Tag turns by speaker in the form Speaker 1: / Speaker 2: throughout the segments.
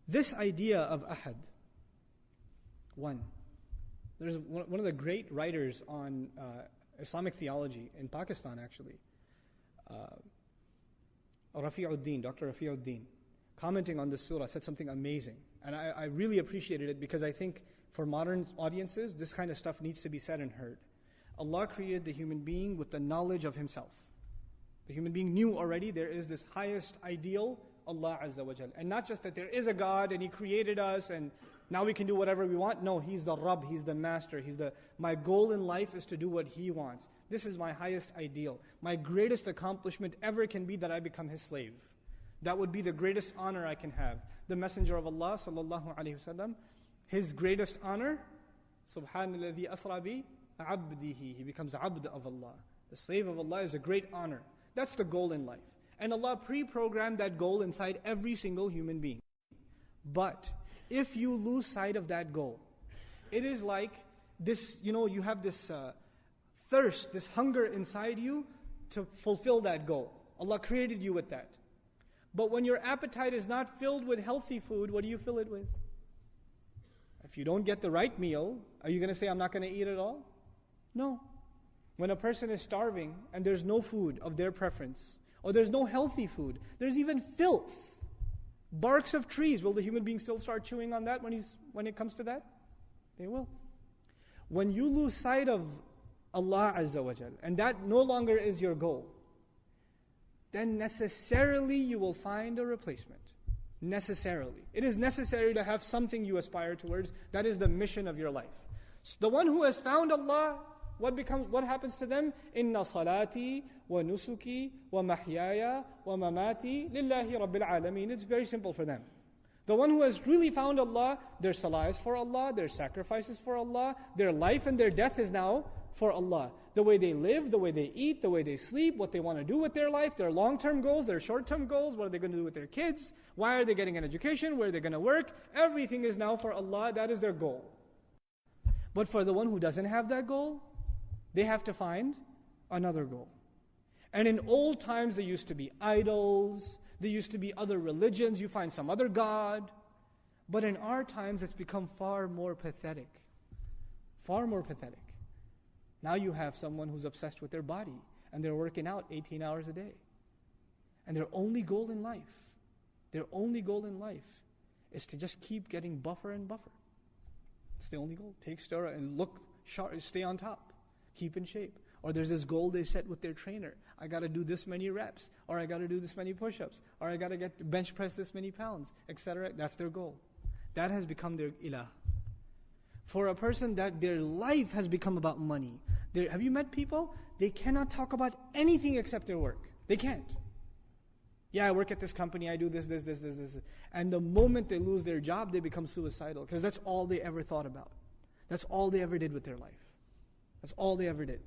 Speaker 1: This idea of ahad, one. There's one of the great writers on Islamic theology in Pakistan, actually, Dr. Rafi'uddin, commenting on this surah, said something amazing. And I really appreciated it because I think for modern audiences, this kind of stuff needs to be said and heard. Allah created the human being with the knowledge of Himself. The human being knew already there is this highest ideal, Allah Azza wa Jal. And not just that there is a God and He created us and now we can do whatever we want. No, He's the Rabb, He's the Master. My goal in life is to do what He wants. This is my highest ideal. My greatest accomplishment ever can be that I become His slave. That would be the greatest honor I can have. The Messenger of Allah sallallahu alaihi wasallam, his greatest honor, Subhanalladhi asra bi abdihi. He becomes abd of Allah. The slave of Allah is a great honor. That's the goal in life. And Allah pre-programmed that goal inside every single human being. But if you lose sight of that goal, it is like this, you have this thirst, this hunger inside you to fulfill that goal. Allah created you with that. But when your appetite is not filled with healthy food, what do you fill it with? If you don't get the right meal, are you going to say, I'm not going to eat at all? No. When a person is starving and there's no food of their preference, or there's no healthy food, there's even filth, barks of trees, will the human being still start chewing on that when it comes to that? They will. When you lose sight of Allah Azza wa Jal, and that no longer is your goal, then necessarily you will find a replacement. Necessarily. It is necessary to have something you aspire towards. That is the mission of your life. So the one who has found Allah, what happens to them? Inna salati wa nusuki wa mahyaya wa mamati lillahi rabbil alameen. It's very simple for them. The one who has really found Allah, their salah is for Allah, their sacrifices for Allah, their life and their death is now for Allah. The way they live, the way they eat, the way they sleep, what they want to do with their life, their long-term goals, their short-term goals, what are they going to do with their kids, why are they getting an education, where are they going to work, everything is now for Allah, that is their goal. But for the one who doesn't have that goal, they have to find another goal. And in old times there used to be idols, there used to be other religions, you find some other God. But in our times it's become far more pathetic. Far more pathetic. Now you have someone who's obsessed with their body and they're working out 18 hours a day. And their only goal in life is to just keep getting buffer and buffer. It's the only goal. Take steroid and look sharp, stay on top, keep in shape. Or there's this goal they set with their trainer. I got to do this many reps, or I got to do this many push-ups, or I got to get bench press this many pounds, etc. That's their goal. That has become their ilah. For a person that their life has become about money. Have you met people? They cannot talk about anything except their work. They can't. Yeah, I work at this company, I do this. And the moment they lose their job, they become suicidal. Because that's all they ever thought about. That's all they ever did with their life. That's all they ever did.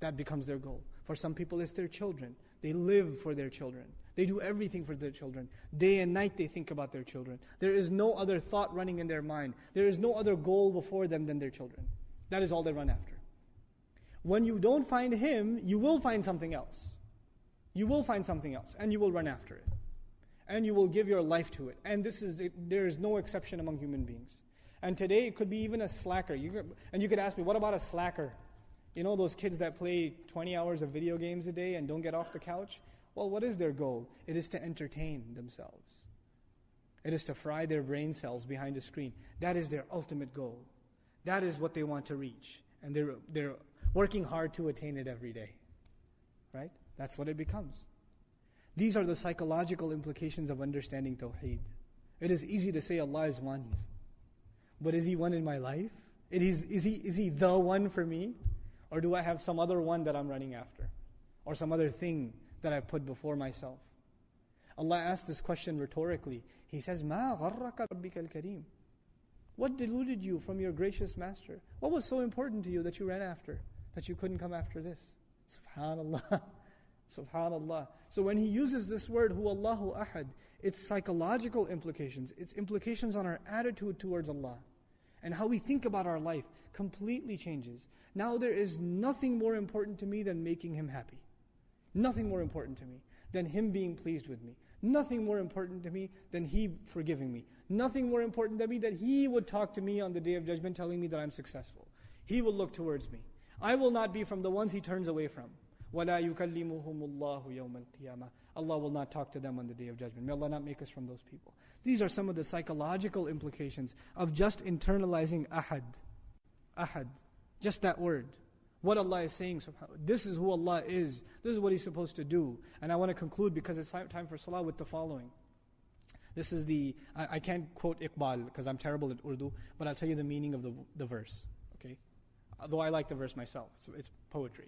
Speaker 1: That becomes their goal. For some people, it's their children. They live for their children. They do everything for their children. Day and night they think about their children. There is no other thought running in their mind. There is no other goal before them than their children. That is all they run after. When you don't find Him, you will find something else. You will find something else, and you will run after it. And you will give your life to it. And there is no exception among human beings. And today it could be even a slacker. And you could ask me, what about a slacker? You know those kids that play 20 hours of video games a day and don't get off the couch? Well, what is their goal? It is to entertain themselves. It is to fry their brain cells behind a screen. That is their ultimate goal. That is what they want to reach. And they're working hard to attain it every day. Right? That's what it becomes. These are the psychological implications of understanding Tawheed. It is easy to say Allah is one. But is He one in my life? Is He the one for me? Or do I have some other one that I'm running after? Or some other thing that I've put before myself? Allah asked this question rhetorically. He says, مَا غَرَّكَ رَبِّكَ الْكَرِيمِ. What deluded you from your gracious Master? What was so important to you that you ran after, that you couldn't come after this? Subhanallah. Subhanallah. So when He uses this word, Huwallahu Ahad, its psychological implications, its implications on our attitude towards Allah, and how we think about our life completely changes. Now there is nothing more important to me than making Him happy. Nothing more important to me than Him being pleased with me. Nothing more important to me than He forgiving me. Nothing more important to me that He would talk to me on the Day of Judgment telling me that I'm successful. He will look towards me. I will not be from the ones He turns away from. وَلَا يُكَلِّمُهُمُ اللَّهُ يَوْمَ الْقِيَامَةِ. Allah will not talk to them on the Day of Judgment. May Allah not make us from those people. These are some of the psychological implications of just internalizing ahad. Ahad. Just that word. What Allah is saying, this is who Allah is. This is what He's supposed to do. And I want to conclude, because it's time for salah, with the following. This is I can't quote Iqbal because I'm terrible at Urdu, but I'll tell you the meaning of the verse. Okay? Though I like the verse myself. So it's poetry.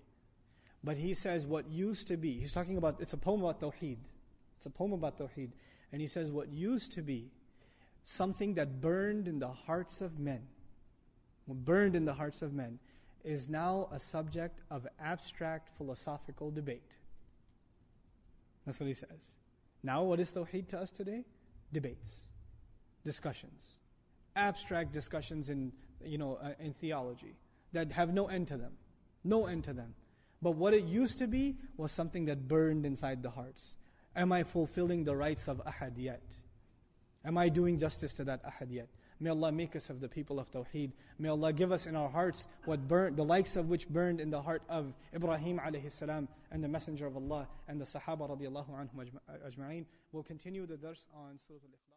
Speaker 1: But he says what used to be, he's talking about, it's a poem about Tawheed. It's a poem about Tawheed. And he says what used to be something that burned in the hearts of men, is now a subject of abstract philosophical debate. That's what he says. Now what is Tawheed to us today? Debates, discussions, abstract discussions in theology that have no end to them. No end to them. But what it used to be was something that burned inside the hearts. Am I fulfilling the rights of ahad yet? Am I doing justice to that ahad yet? May Allah make us of the people of Tawheed. May Allah give us in our hearts what burned, the likes of which burned in the heart of Ibrahim alayhi salam and the Messenger of Allah and the Sahaba radiallahu anhum ajma'in. We'll continue the dars on Surah Al-Ikhlas.